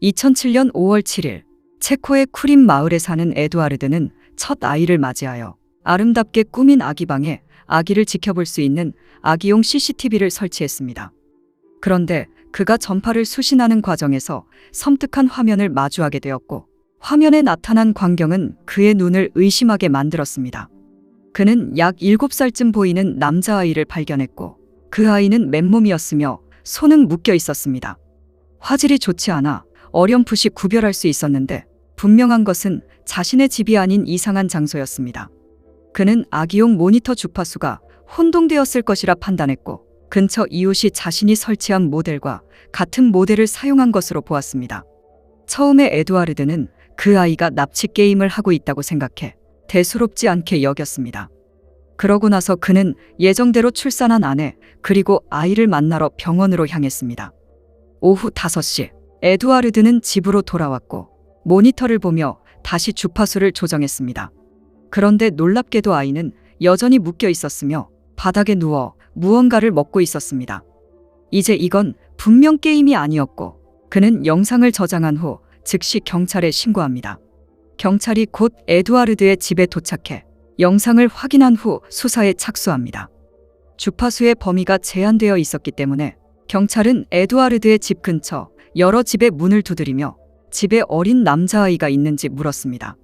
2007년 5월 7일 체코의 쿠림 마을에 사는 에두아르드는 첫 아이를 맞이하여 아름답게 꾸민 아기방에 아기를 지켜볼 수 있는 아기용 CCTV를 설치했습니다. 그런데 그가 전파를 수신하는 과정에서 섬뜩한 화면을 마주하게 되었고, 화면에 나타난 광경은 그의 눈을 의심하게 만들었습니다. 그는 약 7살쯤 보이는 남자아이를 발견했고, 그 아이는 맨몸이었으며 손은 묶여 있었습니다. 화질이 좋지 않아 어렴풋이 구별할 수 있었는데, 분명한 것은 자신의 집이 아닌 이상한 장소였습니다. 그는 아기용 모니터 주파수가 혼동되었을 것이라 판단했고, 근처 이웃이 자신이 설치한 모델과 같은 모델을 사용한 것으로 보았습니다. 처음에 에두아르드는 그 아이가 납치 게임을 하고 있다고 생각해 대수롭지 않게 여겼습니다. 그러고 나서 그는 예정대로 출산한 아내 그리고 아이를 만나러 병원으로 향했습니다. 오후 5시 에두아르드는 집으로 돌아왔고 모니터를 보며 다시 주파수를 조정했습니다. 그런데 놀랍게도 아이는 여전히 묶여 있었으며 바닥에 누워 무언가를 먹고 있었습니다. 이제 이건 분명 게임이 아니었고, 그는 영상을 저장한 후 즉시 경찰에 신고합니다. 경찰이 곧 에두아르드의 집에 도착해 영상을 확인한 후 수사에 착수합니다. 주파수의 범위가 제한되어 있었기 때문에 경찰은 에두아르드의 집 근처 여러 집의 문을 두드리며 집에 어린 남자아이가 있는지 물었습니다.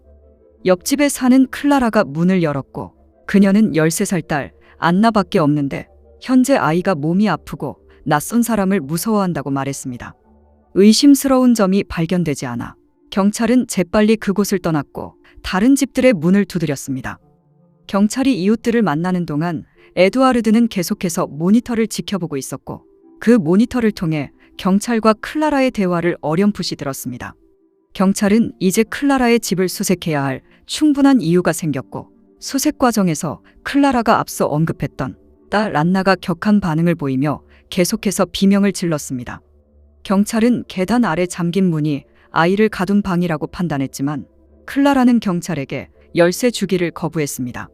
옆집에 사는 클라라가 문을 열었고, 그녀는 13살 딸 안나밖에 없는데 현재 아이가 몸이 아프고 낯선 사람을 무서워한다고 말했습니다. 의심스러운 점이 발견되지 않아 경찰은 재빨리 그곳을 떠났고 다른 집들의 문을 두드렸습니다. 경찰이 이웃들을 만나는 동안 에두아르드는 계속해서 모니터를 지켜보고 있었고, 그 모니터를 통해 경찰과 클라라의 대화를 어렴풋이 들었습니다. 경찰은 이제 클라라의 집을 수색해야 할 충분한 이유가 생겼고, 수색 과정에서 클라라가 앞서 언급했던 딸 안나가 격한 반응을 보이며 계속해서 비명을 질렀습니다. 경찰은 계단 아래 잠긴 문이 아이를 가둔 방이라고 판단했지만, 클라라는 경찰에게 열쇠 주기를 거부했습니다.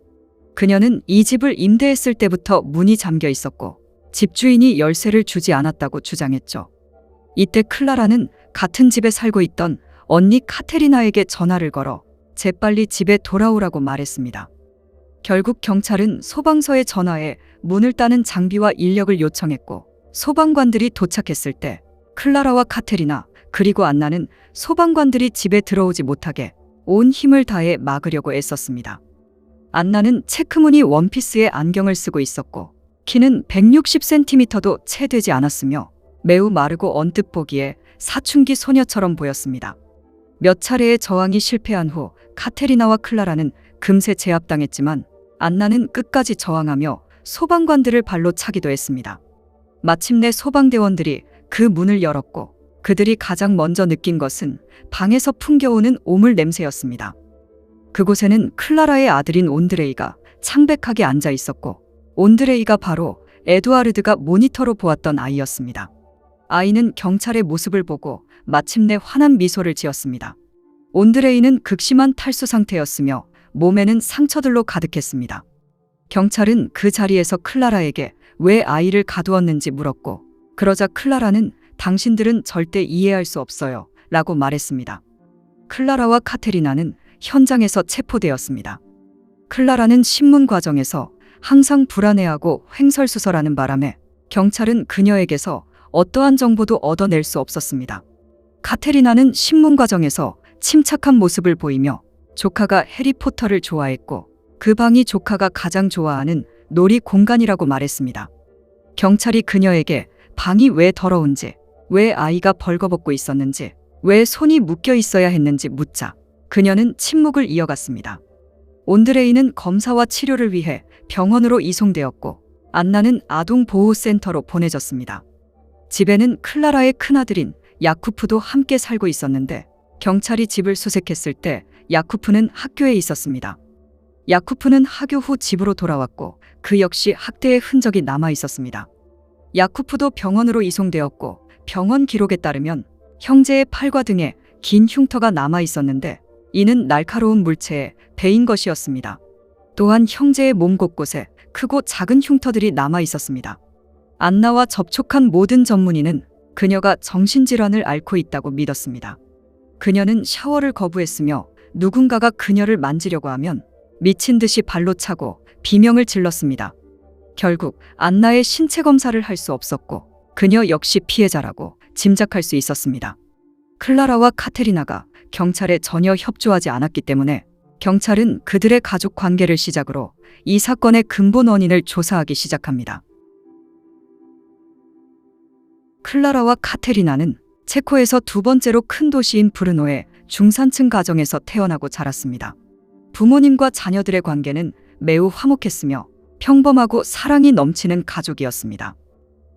그녀는 이 집을 임대했을 때부터 문이 잠겨 있었고 집주인이 열쇠를 주지 않았다고 주장했죠. 이때 클라라는 같은 집에 살고 있던 언니 카테리나에게 전화를 걸어 재빨리 집에 돌아오라고 말했습니다. 결국 경찰은 소방서에 전화해 문을 따는 장비와 인력을 요청했고, 소방관들이 도착했을 때 클라라와 카테리나 그리고 안나는 소방관들이 집에 들어오지 못하게 온 힘을 다해 막으려고 애썼습니다. 안나는 체크무늬 원피스에 안경을 쓰고 있었고, 키는 160cm도 채 되지 않았으며 매우 마르고 언뜻 보기에 사춘기 소녀처럼 보였습니다. 몇 차례의 저항이 실패한 후 카테리나와 클라라는 금세 제압당했지만, 안나는 끝까지 저항하며 소방관들을 발로 차기도 했습니다. 마침내 소방대원들이 그 문을 열었고, 그들이 가장 먼저 느낀 것은 방에서 풍겨오는 오물 냄새였습니다. 그곳에는 클라라의 아들인 온드레이가 창백하게 앉아 있었고, 온드레이가 바로 에두아르드가 모니터로 보았던 아이였습니다. 아이는 경찰의 모습을 보고 마침내 환한 미소를 지었습니다. 온드레이는 극심한 탈수 상태였으며 몸에는 상처들로 가득했습니다. 경찰은 그 자리에서 클라라에게 왜 아이를 가두었는지 물었고, 그러자 클라라는 당신들은 절대 이해할 수 없어요 라고 말했습니다. 클라라와 카테리나는 현장에서 체포되었습니다. 클라라는 신문 과정에서 항상 불안해하고 횡설수설하는 바람에 경찰은 그녀에게서 어떠한 정보도 얻어낼 수 없었습니다. 카테리나는 신문 과정에서 침착한 모습을 보이며 조카가 해리포터를 좋아했고, 그 방이 조카가 가장 좋아하는 놀이 공간이라고 말했습니다. 경찰이 그녀에게 방이 왜 더러운지, 왜 아이가 벌거벗고 있었는지, 왜 손이 묶여 있어야 했는지 묻자 그녀는 침묵을 이어갔습니다. 온드레이는 검사와 치료를 위해 병원으로 이송되었고, 안나는 아동보호센터로 보내졌습니다. 집에는 클라라의 큰아들인 야쿠프도 함께 살고 있었는데, 경찰이 집을 수색했을 때 야쿠프는 학교에 있었습니다. 야쿠프는 하교 후 집으로 돌아왔고, 그 역시 학대의 흔적이 남아 있었습니다. 야쿠프도 병원으로 이송되었고, 병원 기록에 따르면 형제의 팔과 등에 긴 흉터가 남아 있었는데, 이는 날카로운 물체에 베인 것이었습니다. 또한 형제의 몸 곳곳에 크고 작은 흉터들이 남아 있었습니다. 안나와 접촉한 모든 전문의는 그녀가 정신질환을 앓고 있다고 믿었습니다. 그녀는 샤워를 거부했으며 누군가가 그녀를 만지려고 하면 미친 듯이 발로 차고 비명을 질렀습니다. 결국 안나의 신체 검사를 할 수 없었고 그녀 역시 피해자라고 짐작할 수 있었습니다. 클라라와 카테리나가 경찰에 전혀 협조하지 않았기 때문에 경찰은 그들의 가족 관계를 시작으로 이 사건의 근본 원인을 조사하기 시작합니다. 클라라와 카테리나는 체코에서 두 번째로 큰 도시인 브르노의 중산층 가정에서 태어나고 자랐습니다. 부모님과 자녀들의 관계는 매우 화목했으며 평범하고 사랑이 넘치는 가족이었습니다.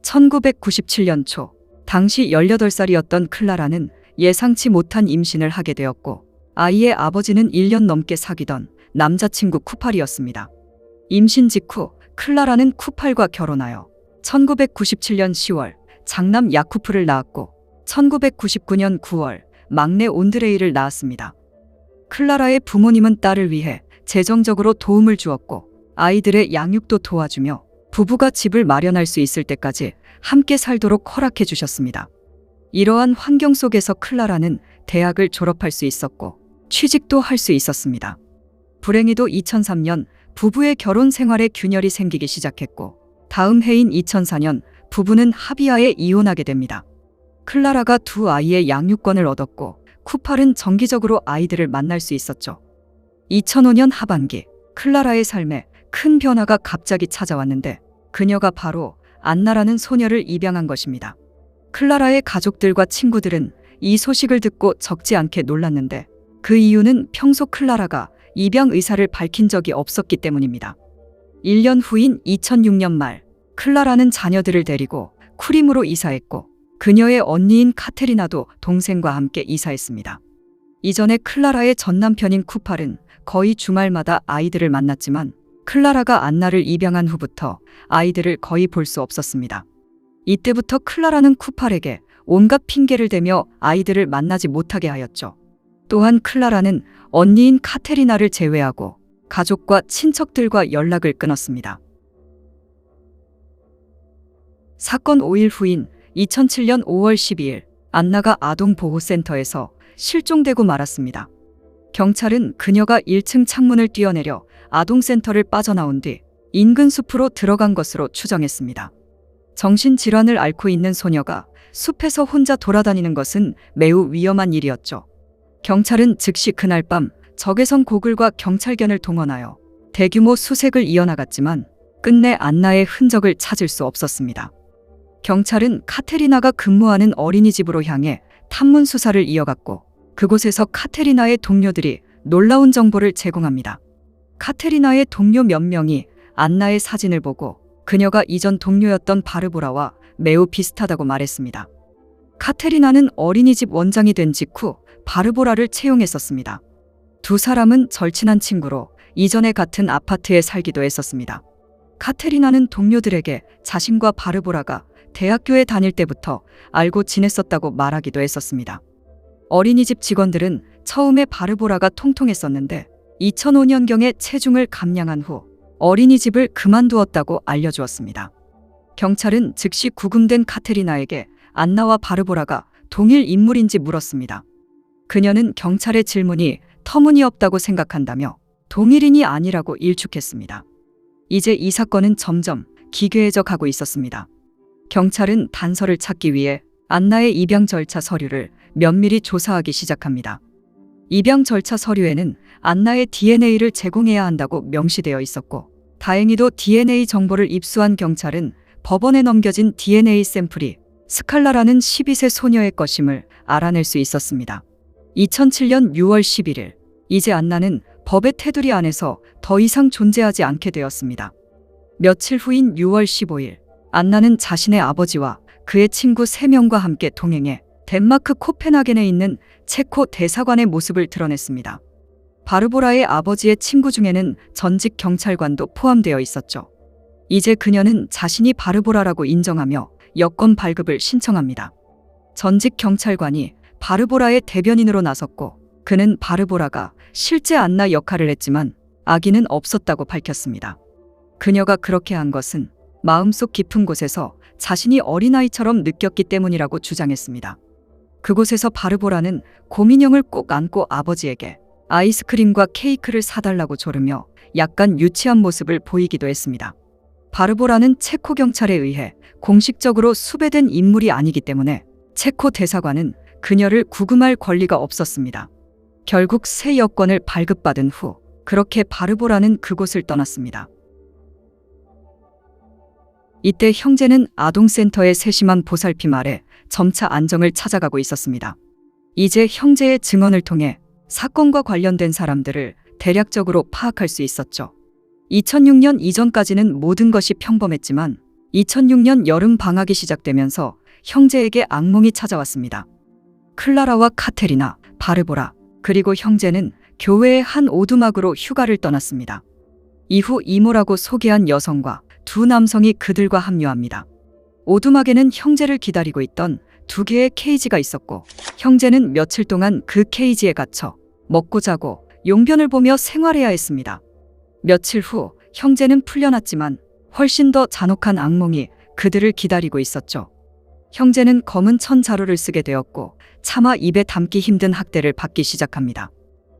1997년 초, 당시 18살이었던 클라라는 예상치 못한 임신을 하게 되었고 아이의 아버지는 1년 넘게 사귀던 남자친구 쿠팔이었습니다. 임신 직후 클라라는 쿠팔과 결혼하여 1997년 10월 장남 야쿠프를 낳았고 1999년 9월 막내 온드레이를 낳았습니다. 클라라의 부모님은 딸을 위해 재정적으로 도움을 주었고 아이들의 양육도 도와주며 부부가 집을 마련할 수 있을 때까지 함께 살도록 허락해 주셨습니다. 이러한 환경 속에서 클라라는 대학을 졸업할 수 있었고 취직도 할 수 있었습니다. 불행히도 2003년 부부의 결혼 생활에 균열이 생기기 시작했고 다음 해인 2004년 부부는 합의하에 이혼하게 됩니다. 클라라가 두 아이의 양육권을 얻었고 쿠팔은 정기적으로 아이들을 만날 수 있었죠. 2005년 하반기 클라라의 삶에 큰 변화가 갑자기 찾아왔는데 그녀가 바로 안나라는 소녀를 입양한 것입니다. 클라라의 가족들과 친구들은 이 소식을 듣고 적지 않게 놀랐는데 그 이유는 평소 클라라가 입양 의사를 밝힌 적이 없었기 때문입니다. 1년 후인 2006년 말 클라라는 자녀들을 데리고 쿠림으로 이사했고 그녀의 언니인 카테리나도 동생과 함께 이사했습니다. 이전에 클라라의 전 남편인 쿠팔은 거의 주말마다 아이들을 만났지만 클라라가 안나를 입양한 후부터 아이들을 거의 볼 수 없었습니다. 이때부터 클라라는 쿠팔에게 온갖 핑계를 대며 아이들을 만나지 못하게 하였죠. 또한 클라라는 언니인 카테리나를 제외하고 가족과 친척들과 연락을 끊었습니다. 사건 5일 후인 2007년 5월 12일 안나가 아동보호센터에서 실종되고 말았습니다. 경찰은 그녀가 1층 창문을 뛰어내려 아동센터를 빠져나온 뒤 인근 숲으로 들어간 것으로 추정했습니다. 정신질환을 앓고 있는 소녀가 숲에서 혼자 돌아다니는 것은 매우 위험한 일이었죠. 경찰은 즉시 그날 밤 적외선 고글과 경찰견을 동원하여 대규모 수색을 이어나갔지만 끝내 안나의 흔적을 찾을 수 없었습니다. 경찰은 카테리나가 근무하는 어린이집으로 향해 탐문 수사를 이어갔고 그곳에서 카테리나의 동료들이 놀라운 정보를 제공합니다. 카테리나의 동료 몇 명이 안나의 사진을 보고 그녀가 이전 동료였던 바르보라와 매우 비슷하다고 말했습니다. 카테리나는 어린이집 원장이 된 직후 바르보라를 채용했었습니다. 두 사람은 절친한 친구로 이전에 같은 아파트에 살기도 했었습니다. 카테리나는 동료들에게 자신과 바르보라가 대학교에 다닐 때부터 알고 지냈었다고 말하기도 했었습니다. 어린이집 직원들은 처음에 바르보라가 통통했었는데 2005년경에 체중을 감량한 후 어린이집을 그만두었다고 알려주었습니다. 경찰은 즉시 구금된 카테리나에게 안나와 바르보라가 동일 인물인지 물었습니다. 그녀는 경찰의 질문이 터무니없다고 생각한다며 동일인이 아니라고 일축했습니다. 이제 이 사건은 점점 기괴해져 가고 있었습니다. 경찰은 단서를 찾기 위해 안나의 입양 절차 서류를 면밀히 조사하기 시작합니다. 입양 절차 서류에는 안나의 DNA를 제공해야 한다고 명시되어 있었고 다행히도 DNA 정보를 입수한 경찰은 법원에 넘겨진 DNA 샘플이 스칼라라는 12세 소녀의 것임을 알아낼 수 있었습니다. 2007년 6월 11일 이제 안나는 법의 테두리 안에서 더 이상 존재하지 않게 되었습니다. 며칠 후인 6월 15일 안나는 자신의 아버지와 그의 친구 3명과 함께 동행해 덴마크 코펜하겐에 있는 체코 대사관의 모습을 드러냈습니다. 바르보라의 아버지의 친구 중에는 전직 경찰관도 포함되어 있었죠. 이제 그녀는 자신이 바르보라라고 인정하며 여권 발급을 신청합니다. 전직 경찰관이 바르보라의 대변인으로 나섰고 그는 바르보라가 실제 안나 역할을 했지만 악의는 없었다고 밝혔습니다. 그녀가 그렇게 한 것은 마음속 깊은 곳에서 자신이 어린아이처럼 느꼈기 때문이라고 주장했습니다. 그곳에서 바르보라는 고민형을 꼭 안고 아버지에게 아이스크림과 케이크를 사달라고 조르며 약간 유치한 모습을 보이기도 했습니다. 바르보라는 체코 경찰에 의해 공식적으로 수배된 인물이 아니기 때문에 체코 대사관은 그녀를 구금할 권리가 없었습니다. 결국 새 여권을 발급받은 후 그렇게 바르보라는 그곳을 떠났습니다. 이때 형제는 아동센터의 세심한 보살핌 아래 점차 안정을 찾아가고 있었습니다. 이제 형제의 증언을 통해 사건과 관련된 사람들을 대략적으로 파악할 수 있었죠. 2006년 이전까지는 모든 것이 평범했지만 2006년 여름 방학이 시작되면서 형제에게 악몽이 찾아왔습니다. 클라라와 카테리나, 바르보라, 그리고 형제는 교회의 한 오두막으로 휴가를 떠났습니다. 이후 이모라고 소개한 여성과 두 남성이 그들과 합류합니다. 오두막에는 형제를 기다리고 있던 두 개의 케이지가 있었고 형제는 며칠 동안 그 케이지에 갇혀 먹고 자고 용변을 보며 생활해야 했습니다. 며칠 후 형제는 풀려났지만 훨씬 더 잔혹한 악몽이 그들을 기다리고 있었죠. 형제는 검은 천 자루를 쓰게 되었고 차마 입에 담기 힘든 학대를 받기 시작합니다.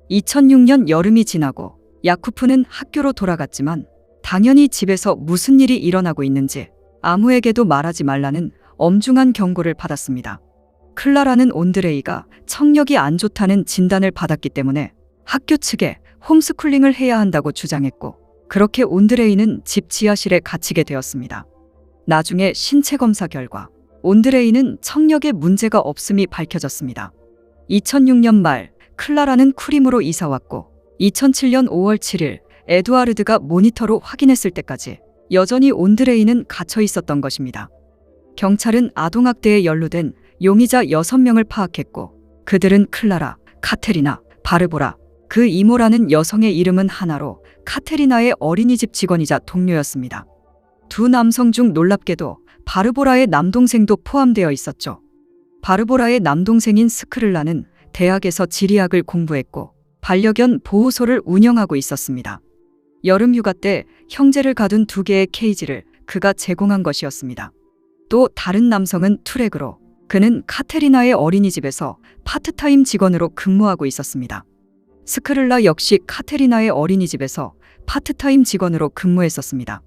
2006년 여름이 지나고 야쿠프는 학교로 돌아갔지만 당연히 집에서 무슨 일이 일어나고 있는지 아무에게도 말하지 말라는 엄중한 경고를 받았습니다. 클라라는 온드레이가 청력이 안 좋다는 진단을 받았기 때문에 학교 측에 홈스쿨링을 해야 한다고 주장했고 그렇게 온드레이는 집 지하실에 갇히게 되었습니다. 나중에 신체 검사 결과 온드레이는 청력에 문제가 없음이 밝혀졌습니다. 2006년 말 클라라는 쿠림으로 이사왔고 2007년 5월 7일 에두아르드가 모니터로 확인했을 때까지 여전히 온드레이는 갇혀 있었던 것입니다. 경찰은 아동학대에 연루된 용의자 6명을 파악했고 그들은 클라라, 카테리나, 바르보라, 그 이모라는 여성의 이름은 하나로 카테리나의 어린이집 직원이자 동료였습니다. 두 남성 중 놀랍게도 바르보라의 남동생도 포함되어 있었죠. 바르보라의 남동생인 스크를라는 대학에서 지리학을 공부했고 반려견 보호소를 운영하고 있었습니다. 여름 휴가 때 형제를 가둔 두 개의 케이지를 그가 제공한 것이었습니다. 또 다른 남성은 투렉으로 그는 카테리나의 어린이집에서 파트타임 직원으로 근무하고 있었습니다. 스크를라 역시 카테리나의 어린이집에서 파트타임 직원으로 근무했었습니다.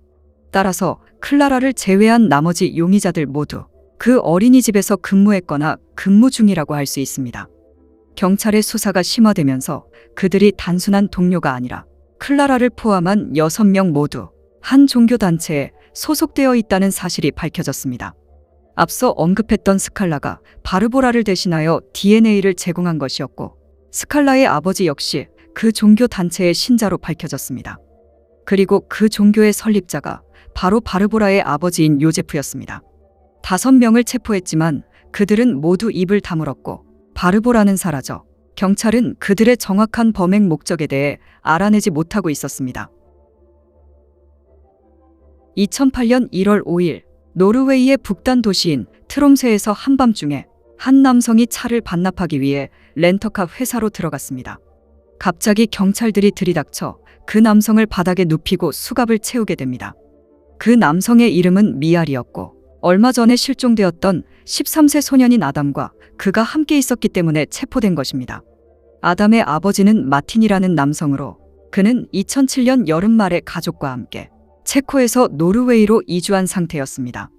따라서 클라라를 제외한 나머지 용의자들 모두 그 어린이집에서 근무했거나 근무 중이라고 할 수 있습니다. 경찰의 수사가 심화되면서 그들이 단순한 동료가 아니라 클라라를 포함한 6명 모두 한 종교단체에 소속되어 있다는 사실이 밝혀졌습니다. 앞서 언급했던 스칼라가 바르보라를 대신하여 DNA를 제공한 것이었고 스칼라의 아버지 역시 그 종교단체의 신자로 밝혀졌습니다. 그리고 그 종교의 설립자가 바로 바르보라의 아버지인 요제프였습니다. 5명을 체포했지만 그들은 모두 입을 다물었고 바르보라는 사라져 경찰은 그들의 정확한 범행 목적에 대해 알아내지 못하고 있었습니다. 2008년 1월 5일 노르웨이의 북단 도시인 트롬세에서 한밤중에 한 남성이 차를 반납하기 위해 렌터카 회사로 들어갔습니다. 갑자기 경찰들이 들이닥쳐 그 남성을 바닥에 눕히고 수갑을 채우게 됩니다. 그 남성의 이름은 미알이었고 얼마 전에 실종되었던 13세 소년인 아담과 그가 함께 있었기 때문에 체포된 것입니다. 아담의 아버지는 마틴이라는 남성으로 그는 2007년 여름 말에 가족과 함께 체코에서 노르웨이로 이주한 상태였습니다.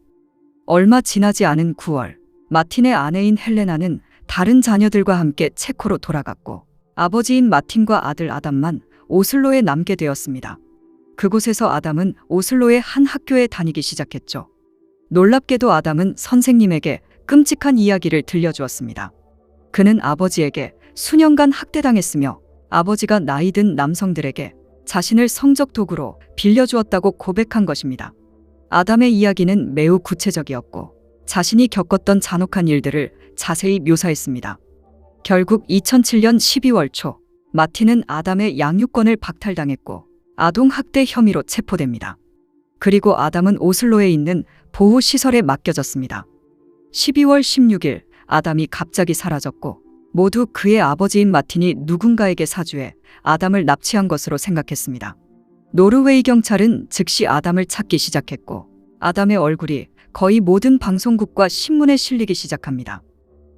얼마 지나지 않은 9월 마틴의 아내인 헬레나는 다른 자녀들과 함께 체코로 돌아갔고 아버지인 마틴과 아들 아담만 오슬로에 남게 되었습니다. 그곳에서 아담은 오슬로의 한 학교에 다니기 시작했죠. 놀랍게도 아담은 선생님에게 끔찍한 이야기를 들려주었습니다. 그는 아버지에게 수년간 학대당했으며 아버지가 나이 든 남성들에게 자신을 성적 도구로 빌려주었다고 고백한 것입니다. 아담의 이야기는 매우 구체적이었고 자신이 겪었던 잔혹한 일들을 자세히 묘사했습니다. 결국 2007년 12월 초 마틴은 아담의 양육권을 박탈당했고 아동학대 혐의로 체포됩니다. 그리고 아담은 오슬로에 있는 보호시설에 맡겨졌습니다. 12월 16일 아담이 갑자기 사라졌고 모두 그의 아버지인 마틴이 누군가에게 사주해 아담을 납치한 것으로 생각했습니다. 노르웨이 경찰은 즉시 아담을 찾기 시작했고 아담의 얼굴이 거의 모든 방송국과 신문에 실리기 시작합니다.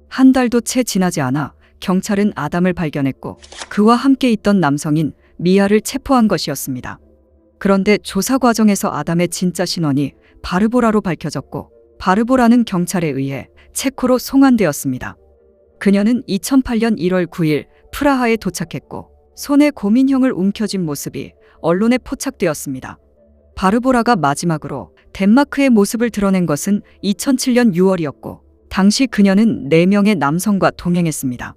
한 달도 채 지나지 않아 경찰은 아담을 발견했고 그와 함께 있던 남성인 미아를 체포한 것이었습니다. 그런데 조사 과정에서 아담의 진짜 신원이 바르보라로 밝혀졌고 바르보라는 경찰에 의해 체코로 송환되었습니다. 그녀는 2008년 1월 9일 프라하에 도착했고 손에 고민형을 움켜쥔 모습이 언론에 포착되었습니다. 바르보라가 마지막으로 덴마크의 모습을 드러낸 것은 2007년 6월이었고 당시 그녀는 4명의 남성과 동행했습니다.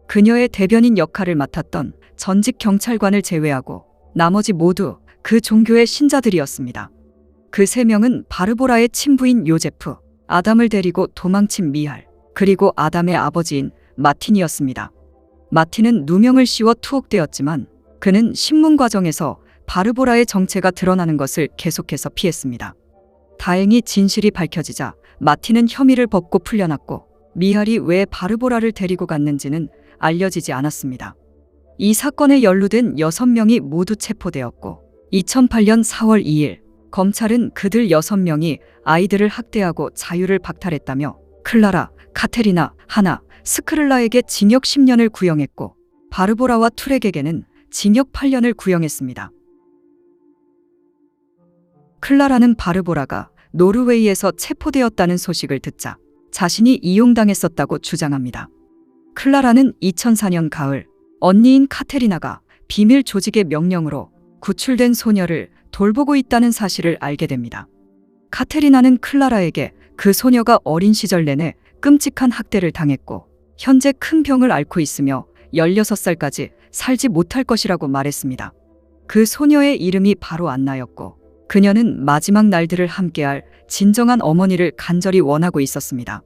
그녀의 대변인 역할을 맡았던 전직 경찰관을 제외하고 나머지 모두 그 종교의 신자들이었습니다. 그 3명은 바르보라의 친부인 요제프, 아담을 데리고 도망친 미할, 그리고 아담의 아버지인 마틴이었습니다. 마틴은 누명을 씌워 투옥되었지만 그는 신문 과정에서 바르보라의 정체가 드러나는 것을 계속해서 피했습니다. 다행히 진실이 밝혀지자 마틴은 혐의를 벗고 풀려났고 미할이 왜 바르보라를 데리고 갔는지는 알려지지 않았습니다. 이 사건에 연루된 6명이 모두 체포되었고 2008년 4월 2일 검찰은 그들 6명이 아이들을 학대하고 자유를 박탈했다며 클라라, 카테리나, 하나, 스크를라에게 징역 10년을 구형했고 바르보라와 투렉에게는 징역 8년을 구형했습니다. 클라라는 바르보라가 노르웨이에서 체포되었다는 소식을 듣자 자신이 이용당했었다고 주장합니다. 클라라는 2004년 가을 언니인 카테리나가 비밀 조직의 명령으로 구출된 소녀를 돌보고 있다는 사실을 알게 됩니다. 카테리나는 클라라에게 그 소녀가 어린 시절 내내 끔찍한 학대를 당했고 현재 큰 병을 앓고 있으며 16살까지 살지 못할 것이라고 말했습니다. 그 소녀의 이름이 바로 안나였고 그녀는 마지막 날들을 함께할 진정한 어머니를 간절히 원하고 있었습니다.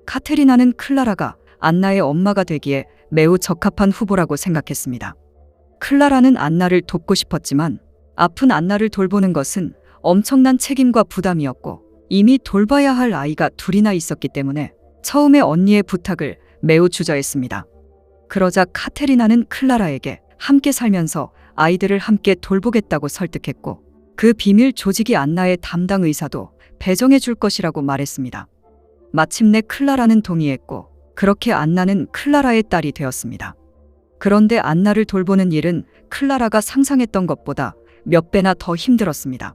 카테리나는 클라라가 안나의 엄마가 되기에 매우 적합한 후보라고 생각했습니다. 클라라는 안나를 돕고 싶었지만 아픈 안나를 돌보는 것은 엄청난 책임과 부담이었고 이미 돌봐야 할 아이가 둘이나 있었기 때문에 처음에 언니의 부탁을 매우 주저했습니다. 그러자 카테리나는 클라라에게 함께 살면서 아이들을 함께 돌보겠다고 설득했고 그 비밀 조직이 안나의 담당 의사도 배정해 줄 것이라고 말했습니다. 마침내 클라라는 동의했고 그렇게 안나는 클라라의 딸이 되었습니다. 그런데 안나를 돌보는 일은 클라라가 상상했던 것보다 몇 배나 더 힘들었습니다.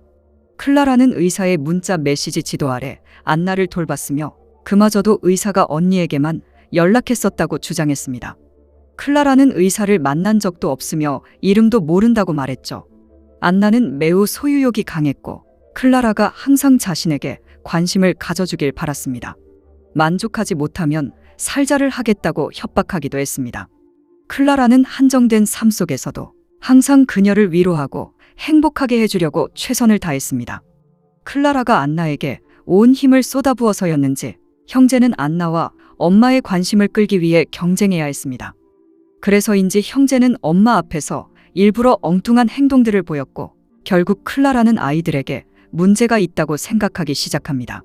클라라는 의사의 문자 메시지 지도 아래 안나를 돌봤으며 그마저도 의사가 언니에게만 연락했었다고 주장했습니다. 클라라는 의사를 만난 적도 없으며 이름도 모른다고 말했죠. 안나는 매우 소유욕이 강했고 클라라가 항상 자신에게 관심을 가져주길 바랐습니다. 만족하지 못하면 살자를 하겠다고 협박하기도 했습니다. 클라라는 한정된 삶 속에서도 항상 그녀를 위로하고 행복하게 해주려고 최선을 다했습니다. 클라라가 안나에게 온 힘을 쏟아부어서였는지 형제는 안나와 엄마의 관심을 끌기 위해 경쟁해야 했습니다. 그래서인지 형제는 엄마 앞에서 일부러 엉뚱한 행동들을 보였고 결국 클라라는 아이들에게 문제가 있다고 생각하기 시작합니다.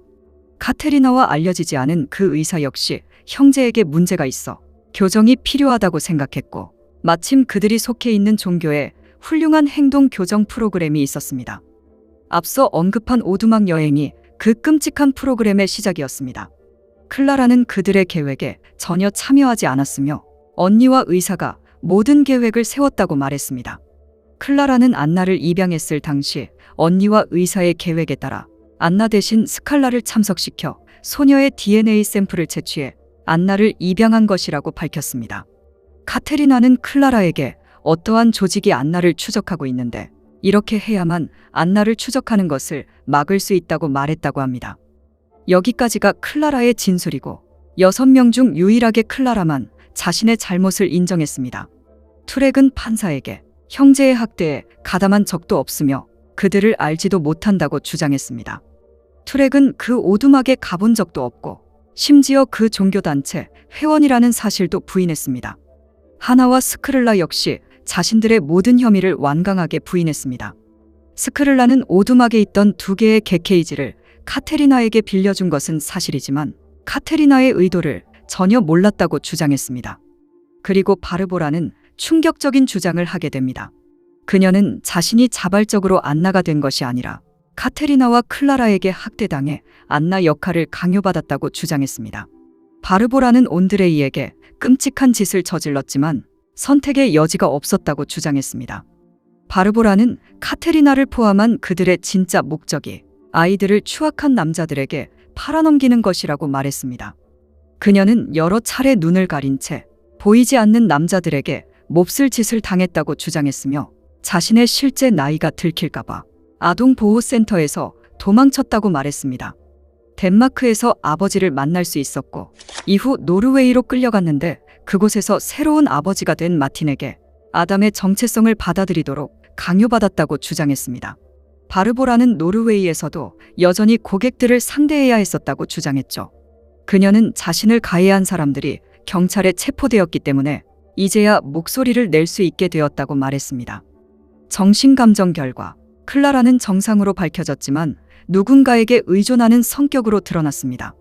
카테리나와 알려지지 않은 그 의사 역시 형제에게 문제가 있어 교정이 필요하다고 생각했고 마침 그들이 속해 있는 종교에 훌륭한 행동 교정 프로그램이 있었습니다. 앞서 언급한 오두막 여행이 그 끔찍한 프로그램의 시작이었습니다. 클라라는 그들의 계획에 전혀 참여하지 않았으며 언니와 의사가 모든 계획을 세웠다고 말했습니다. 클라라는 안나를 입양했을 당시 언니와 의사의 계획에 따라 안나 대신 스칼라를 참석시켜 소녀의 DNA 샘플을 채취해 안나를 입양한 것이라고 밝혔습니다. 카테리나는 클라라에게 어떠한 조직이 안나를 추적하고 있는데 이렇게 해야만 안나를 추적하는 것을 막을 수 있다고 말했다고 합니다. 여기까지가 클라라의 진술이고 6명 중 유일하게 클라라만 자신의 잘못을 인정했습니다. 투렉은 판사에게 형제의 학대에 가담한 적도 없으며 그들을 알지도 못한다고 주장했습니다. 투렉은 그 오두막에 가본 적도 없고 심지어 그 종교단체 회원이라는 사실도 부인했습니다. 하나와 스크를라 역시 자신들의 모든 혐의를 완강하게 부인했습니다. 스크를라는 오두막에 있던 2개의 객케이지를 카테리나에게 빌려준 것은 사실이지만 카테리나의 의도를 전혀 몰랐다고 주장했습니다. 그리고 바르보라는 충격적인 주장을 하게 됩니다. 그녀는 자신이 자발적으로 안나가 된 것이 아니라 카테리나와 클라라에게 학대당해 안나 역할을 강요받았다고 주장했습니다. 바르보라는 온드레이에게 끔찍한 짓을 저질렀지만 선택의 여지가 없었다고 주장했습니다. 바르보라는 카테리나를 포함한 그들의 진짜 목적이 아이들을 추악한 남자들에게 팔아넘기는 것이라고 말했습니다. 그녀는 여러 차례 눈을 가린 채 보이지 않는 남자들에게 몹쓸 짓을 당했다고 주장했으며 자신의 실제 나이가 들킬까봐 아동보호센터에서 도망쳤다고 말했습니다. 덴마크에서 아버지를 만날 수 있었고 이후 노르웨이로 끌려갔는데 그곳에서 새로운 아버지가 된 마틴에게 아담의 정체성을 받아들이도록 강요받았다고 주장했습니다. 바르보라는 노르웨이에서도 여전히 고객들을 상대해야 했었다고 주장했죠. 그녀는 자신을 가해한 사람들이 경찰에 체포되었기 때문에 이제야 목소리를 낼 수 있게 되었다고 말했습니다. 정신감정 결과 클라라는 정상으로 밝혀졌지만 누군가에게 의존하는 성격으로 드러났습니다.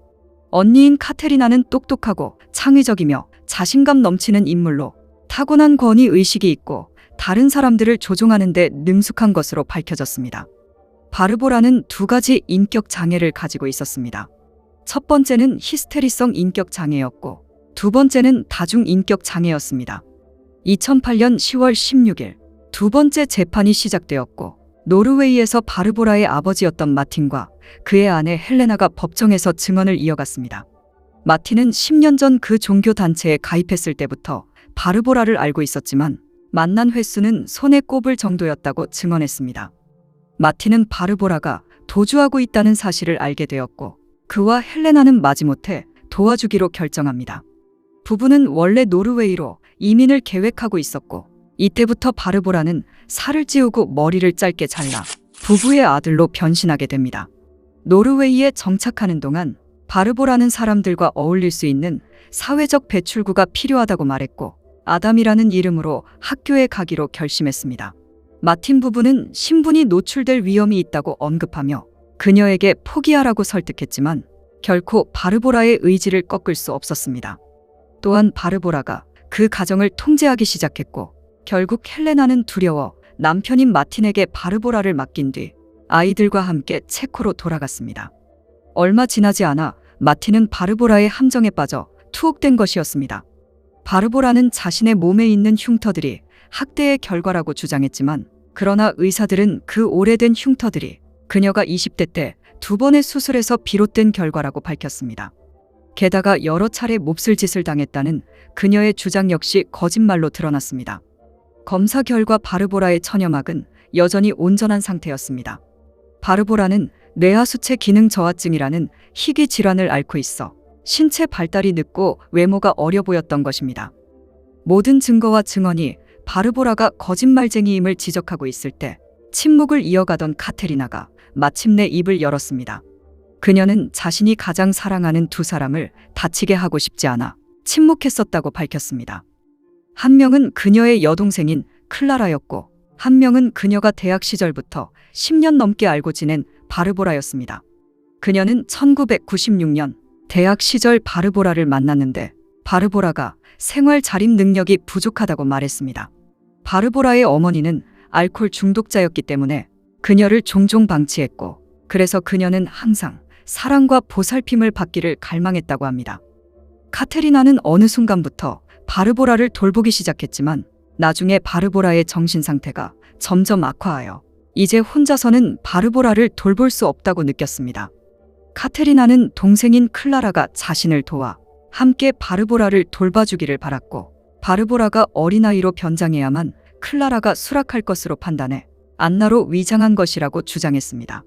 언니인 카테리나는 똑똑하고 창의적이며 자신감 넘치는 인물로 타고난 권위의식이 있고 다른 사람들을 조종하는 데 능숙한 것으로 밝혀졌습니다. 바르보라는 두 가지 인격 장애를 가지고 있었습니다. 첫 번째는 히스테리성 인격 장애였고 두 번째는 다중 인격 장애였습니다. 2008년 10월 16일 두 번째 재판이 시작되었고 노르웨이에서 바르보라의 아버지였던 마틴과 그의 아내 헬레나가 법정에서 증언을 이어갔습니다. 마틴은 10년 전 그 종교 단체에 가입했을 때부터 바르보라를 알고 있었지만 만난 횟수는 손에 꼽을 정도였다고 증언했습니다. 마틴은 바르보라가 도주하고 있다는 사실을 알게 되었고 그와 헬레나는 마지못해 도와주기로 결정합니다. 부부는 원래 노르웨이로 이민을 계획하고 있었고 이때부터 바르보라는 살을 찌우고 머리를 짧게 잘라 부부의 아들로 변신하게 됩니다. 노르웨이에 정착하는 동안 바르보라는 사람들과 어울릴 수 있는 사회적 배출구가 필요하다고 말했고 아담이라는 이름으로 학교에 가기로 결심했습니다. 마틴 부부는 신분이 노출될 위험이 있다고 언급하며 그녀에게 포기하라고 설득했지만 결코 바르보라의 의지를 꺾을 수 없었습니다. 또한 바르보라가 그 가정을 통제하기 시작했고 결국 헬레나는 두려워 남편인 마틴에게 바르보라를 맡긴 뒤 아이들과 함께 체코로 돌아갔습니다. 얼마 지나지 않아 마틴은 바르보라의 함정에 빠져 투옥된 것이었습니다. 바르보라는 자신의 몸에 있는 흉터들이 학대의 결과라고 주장했지만 그러나 의사들은 그 오래된 흉터들이 그녀가 20대 때 두 번의 수술에서 비롯된 결과라고 밝혔습니다. 게다가 여러 차례 몹쓸 짓을 당했다는 그녀의 주장 역시 거짓말로 드러났습니다. 검사 결과 바르보라의 천여막은 여전히 온전한 상태였습니다. 바르보라는 뇌하수체 기능 저하증이라는 희귀 질환을 앓고 있어 신체 발달이 늦고 외모가 어려 보였던 것입니다. 모든 증거와 증언이 바르보라가 거짓말쟁이임을 지적하고 있을 때 침묵을 이어가던 카테리나가 마침내 입을 열었습니다. 그녀는 자신이 가장 사랑하는 두 사람을 다치게 하고 싶지 않아 침묵했었다고 밝혔습니다. 한 명은 그녀의 여동생인 클라라였고 한 명은 그녀가 대학 시절부터 10년 넘게 알고 지낸 바르보라였습니다. 그녀는 1996년 대학 시절 바르보라를 만났는데 바르보라가 생활 자립 능력이 부족하다고 말했습니다. 바르보라의 어머니는 알코올 중독자였기 때문에 그녀를 종종 방치했고 그래서 그녀는 항상 사랑과 보살핌을 받기를 갈망했다고 합니다. 카테리나는 어느 순간부터 바르보라를 돌보기 시작했지만 나중에 바르보라의 정신 상태가 점점 악화하여 이제 혼자서는 바르보라를 돌볼 수 없다고 느꼈습니다. 카테리나는 동생인 클라라가 자신을 도와 함께 바르보라를 돌봐주기를 바랐고 바르보라가 어린아이로 변장해야만 클라라가 수락할 것으로 판단해 안나로 위장한 것이라고 주장했습니다.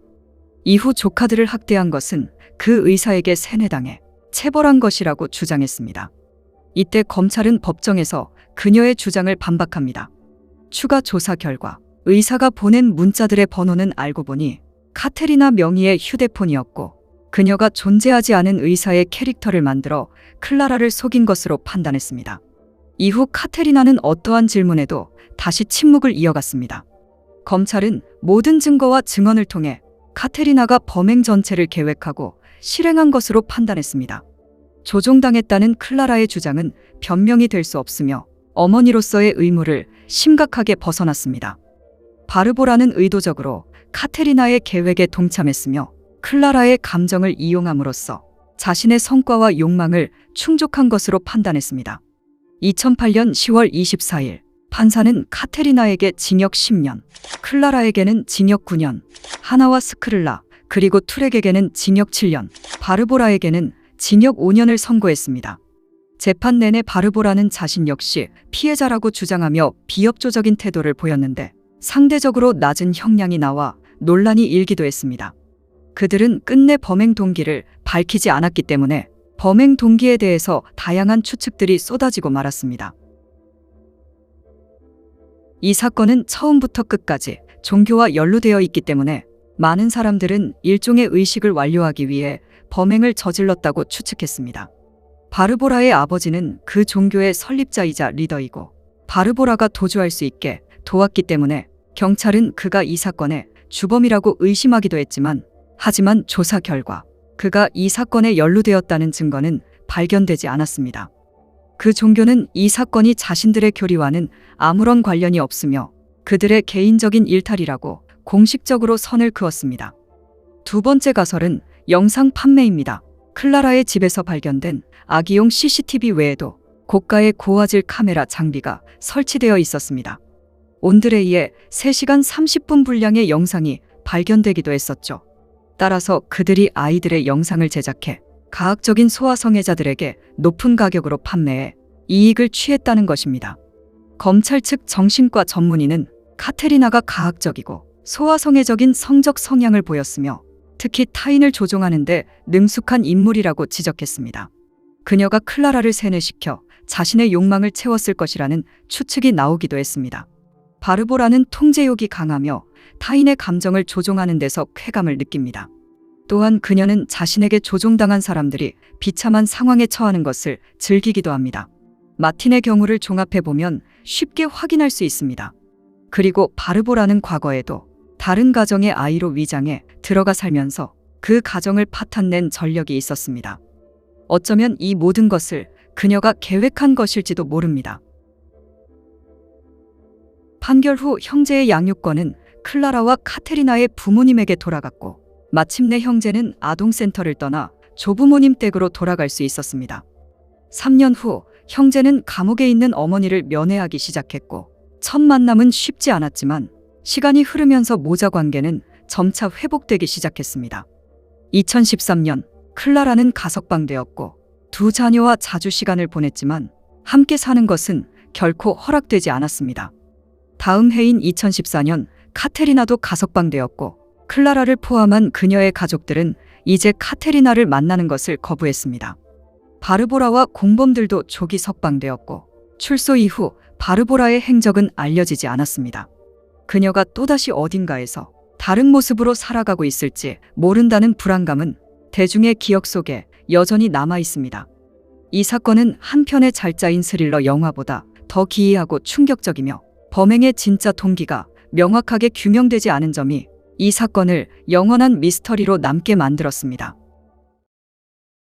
이후 조카들을 학대한 것은 그 의사에게 세뇌당해 체벌한 것이라고 주장했습니다. 이때 검찰은 법정에서 그녀의 주장을 반박합니다. 추가 조사 결과 의사가 보낸 문자들의 번호는 알고 보니 카테리나 명의의 휴대폰이었고 그녀가 존재하지 않은 의사의 캐릭터를 만들어 클라라를 속인 것으로 판단했습니다. 이후 카테리나는 어떠한 질문에도 다시 침묵을 이어갔습니다. 검찰은 모든 증거와 증언을 통해 카테리나가 범행 전체를 계획하고 실행한 것으로 판단했습니다. 조종당했다는 클라라의 주장은 변명이 될 수 없으며 어머니로서의 의무를 심각하게 벗어났습니다. 바르보라는 의도적으로 카테리나의 계획에 동참했으며 클라라의 감정을 이용함으로써 자신의 성과와 욕망을 충족한 것으로 판단했습니다. 2008년 10월 24일 판사는 카테리나에게 징역 10년, 클라라에게는 징역 9년, 하나와 스크릴라 그리고 툴에게는 징역 7년, 바르보라에게는 징역 5년을 선고했습니다. 재판 내내 바르보라는 자신 역시 피해자라고 주장하며 비협조적인 태도를 보였는데 상대적으로 낮은 형량이 나와 논란이 일기도 했습니다. 그들은 끝내 범행 동기를 밝히지 않았기 때문에 범행 동기에 대해서 다양한 추측들이 쏟아지고 말았습니다. 이 사건은 처음부터 끝까지 종교와 연루되어 있기 때문에 많은 사람들은 일종의 의식을 완료하기 위해 범행을 저질렀다고 추측했습니다. 바르보라의 아버지는 그 종교의 설립자이자 리더이고 바르보라가 도주할 수 있게 도왔기 때문에 경찰은 그가 이 사건의 주범이라고 의심하기도 했지만 하지만 조사 결과 그가 이 사건에 연루되었다는 증거는 발견되지 않았습니다. 그 종교는 이 사건이 자신들의 교리와는 아무런 관련이 없으며 그들의 개인적인 일탈이라고 공식적으로 선을 그었습니다. 두 번째 가설은 영상 판매입니다. 클라라의 집에서 발견된 아기용 CCTV 외에도 고가의 고화질 카메라 장비가 설치되어 있었습니다. 온드레이에 3시간 30분 분량의 영상이 발견되기도 했었죠. 따라서 그들이 아이들의 영상을 제작해 가학적인 소아성애자들에게 높은 가격으로 판매해 이익을 취했다는 것입니다. 검찰 측 정신과 전문의는 카테리나가 가학적이고 소아성애적인 성적 성향을 보였으며 특히 타인을 조종하는 데 능숙한 인물이라고 지적했습니다. 그녀가 클라라를 세뇌시켜 자신의 욕망을 채웠을 것이라는 추측이 나오기도 했습니다. 바르보라는 통제욕이 강하며 타인의 감정을 조종하는 데서 쾌감을 느낍니다. 또한 그녀는 자신에게 조종당한 사람들이 비참한 상황에 처하는 것을 즐기기도 합니다. 마틴의 경우를 종합해보면 쉽게 확인할 수 있습니다. 그리고 바르보라는 과거에도 다른 가정의 아이로 위장해 들어가 살면서 그 가정을 파탄낸 전력이 있었습니다. 어쩌면 이 모든 것을 그녀가 계획한 것일지도 모릅니다. 판결 후 형제의 양육권은 클라라와 카테리나의 부모님에게 돌아갔고 마침내 형제는 아동센터를 떠나 조부모님 댁으로 돌아갈 수 있었습니다. 3년 후 형제는 감옥에 있는 어머니를 면회하기 시작했고 첫 만남은 쉽지 않았지만 시간이 흐르면서 모자 관계는 점차 회복되기 시작했습니다. 2013년 클라라는 가석방되었고 두 자녀와 자주 시간을 보냈지만 함께 사는 것은 결코 허락되지 않았습니다. 다음 해인 2014년 카테리나도 가석방되었고 클라라를 포함한 그녀의 가족들은 이제 카테리나를 만나는 것을 거부했습니다. 바르보라와 공범들도 조기 석방되었고 출소 이후 바르보라의 행적은 알려지지 않았습니다. 그녀가 또다시 어딘가에서 다른 모습으로 살아가고 있을지 모른다는 불안감은 대중의 기억 속에 여전히 남아 있습니다. 이 사건은 한 편의 잘짜인 스릴러 영화보다 더 기이하고 충격적이며 범행의 진짜 동기가 명확하게 규명되지 않은 점이 이 사건을 영원한 미스터리로 남게 만들었습니다.